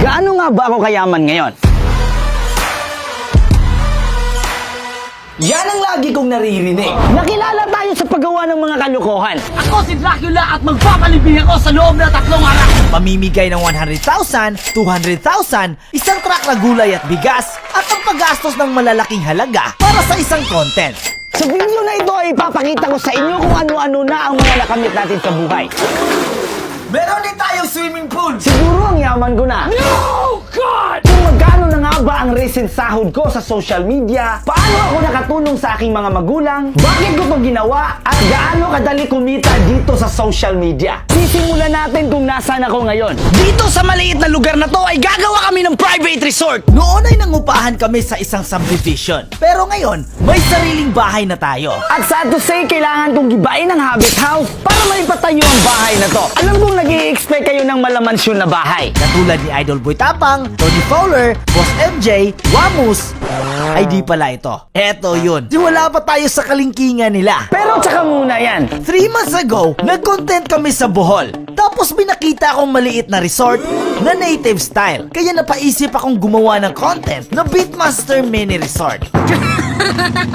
Gaano nga ba ako kayaman ngayon? Yan ang lagi kong naririnig. Nakilala tayo sa paggawa ng mga kalokohan. Ako si Dracula at magpapalibing ako sa loob ng 3 araw. Pamimigay ng 100,000, 200,000, isang truck na gulay at bigas, at ang paggastos ng malalaking halaga para sa isang content. Sa video na ito ay ipapakita ko sa inyo kung ano-ano na ang mga nakamit natin sa buhay. Meron din tayong swimming pool! Siguro ang yaman ko na. Oh God! Kung magkano na nga ba ang recent sahod ko sa social media, paano ako nakatulong sa aking mga magulang, bakit ko ito ginawa, at gaano kadali kumita dito sa social media. Sisimulan natin kung nasaan ako ngayon. Dito sa maliit na lugar na to ay gagawa kami ng private resort. Noon ay nangupahan kami sa isang subdivision. Pero ngayon, may sariling bahay na tayo. At sad to say, kailangan kong gibain ang habit house para maipatayo ang bahay na to. Alam kong nag-i-expect kayo ng malamansyon na bahay. Katulad ni Idol Boy Tapang, Tony Fowler, Boss MJ, Wamus. Ay di pala ito. Eto yun. Di wala pa tayo sa kalingkingan nila. Pero tsaka muna yan. 3 months ago, nag-content kami sa Bohol. Tapos binakita akong maliit na resort na native style. Kaya napaisip akong gumawa ng content na Beatmaster Mini Resort.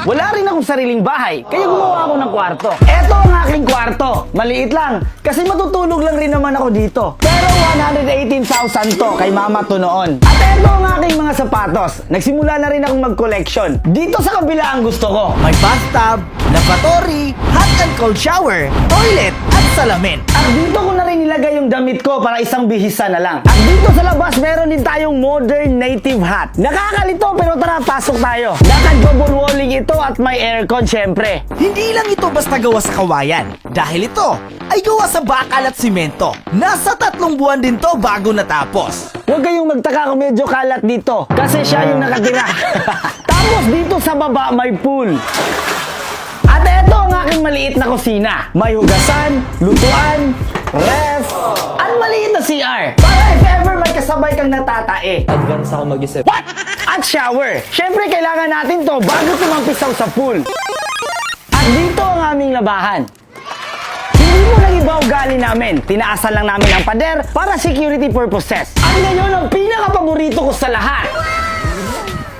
Wala rin akong sariling bahay, kaya gumawa ako ng kwarto. Eto ang aking kwarto. Maliit lang, kasi matutulog lang rin naman ako dito. Pero 118,000 to, kay mama to noon. At eto ang aking mga sapatos. Nagsimula na rin akong mag-collection. Dito sa kabila ang gusto ko. May bathtub, lavatory, hot and cold shower, toilet, at salamin. At dito ko na rin nilagay yung damit ko para isang bihisa na lang. At dito sa labas, meron din tayong modern native hut. Nakakalito, pero tara, pasok tayo. Naka-double walling ito at may aircon syempre. Hindi lang ito basta gawa sa kawayan. Dahil ito ay gawa sa bakal at simento. Nasa 3 buwan din to bago natapos. Huwag kayong magtaka kung medyo kalat dito, kasi siya yung nakatira. Tapos dito sa baba may pool. At eto ang aking maliit na kusina. May hugasan, lutuan, ref, at maliit na CR. Para if ever may kasabay kang natatae. Advance ako mag-isip. At shower. Syempre kailangan natin to bago tumampisaw sa pool. At dito ang aming labahan. Hindi mo nang iba ugali namin. Tinaasan lang namin ang pader para security purposes. At ngayon ang pinaka-paborito ko sa lahat.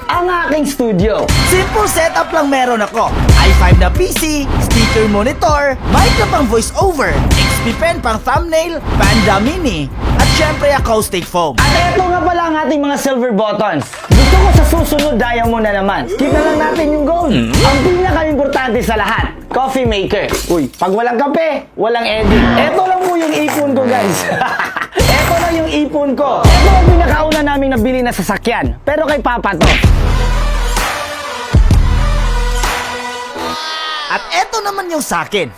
Ang aking studio. Simple setup lang meron ako. i5 na PC, speaker monitor, mic na pang voice over, XP pen pang thumbnail, Panda Mini, at syempre acoustic foam. At eto nga pala ang ating mga silver buttons. Gusto ko sa susunod, diamond na naman. Skip na lang natin yung gold. Ang pinaka-importante sa lahat, coffee maker. Uy, pag walang kape, walang edit. Eto lang po yung ipon ko, guys. Eto lang yung ipon ko. Eto ang pinakauna naming nabili na sasakyan. Pero kay Papa to. At eto naman yung sakin.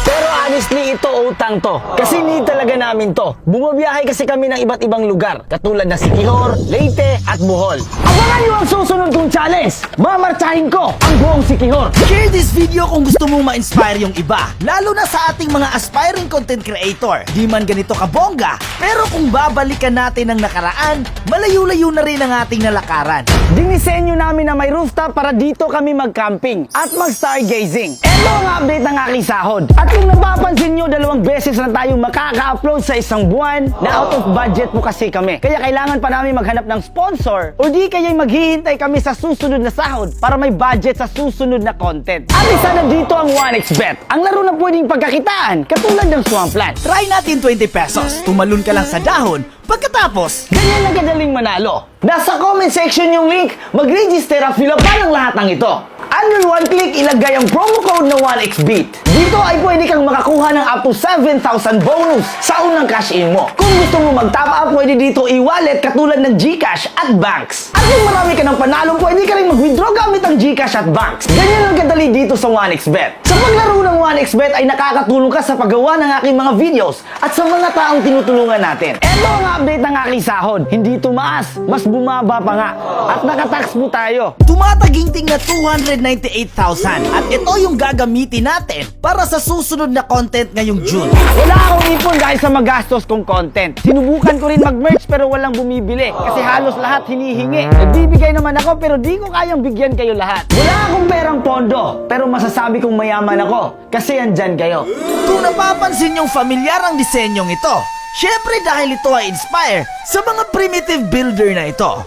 Pero honestly, ito utang to. Kasi need talaga namin to. Bumabiyahe kasi kami ng iba't ibang lugar. Katulad na Siquijor, Leyte, at Bohol. Abangan nyo ang susunod kong challenge. Mamartsahin ko ang buong Siquijor. Share this video kung gusto mong ma-inspire yung iba. Lalo na sa ating mga aspiring content creator. Di man ganito kabongga, pero kung babalikan natin ang nakaraan, malayo-layo na rin ang ating nalakaran. Dinisenyo namin na may rooftop para dito kami mag-camping at mag-stargazing. Ito ang update ng aking sahod. At kung napapansin nyo, 2 beses na tayo makaka-upload sa isang buwan na out of budget po kasi kami. Kaya kailangan pa namin maghanap ng sponsor o di kaya'y maghihintay kami sa susunod na sahod para may budget sa susunod na content. At isa na dito ang 1xBet. Ang laro na pwedeng pagkakitaan katulad ng Swampland. Try natin 20 pesos. Tumalon ka lang sa dahon. Pagkatapos, Ganyan lang kadaling manalo. Nasa comment section yung link, mag-register at fill up pa ng lahat ng ito. Under one click, ilagay ang promo code na 1xBeat. Dito ay pwede kang makakuha ng up to 7,000 bonus sa unang cash-in mo. Kung gusto mo mag-top up, pwede dito i-wallet katulad ng GCash at Banks. At kung marami ka ng panalo, pwede ka rin mag-withdraw gamit ang GCash at Banks. Ganyan lang kadali dito sa 1xBet. Sa paglaro ng 1xBet ay nakakatulong ka sa paggawa ng aking mga videos at sa mga taong tinutulungan natin. Ito ang update ng aking sahod. Hindi tumaas, mas bumaba pa nga. At nakatax po tayo. tumataginting na 298,000 at ito yung gagamitin natin para sa susunod na content ngayong June. Wala akong ipon dahil sa magastos kong content. Sinubukan ko rin mag-merch pero walang bumibili kasi halos lahat hinihingi. Nagbibigay naman ako pero di ko kayang bigyan kayo lahat. Wala akong perang pondo pero masasabi kong mayaman ako kasi andyan kayo. Kung napapansin yung familiar ang disenyong ito, Syempre dahil ito ay inspire sa mga primitive builder na ito.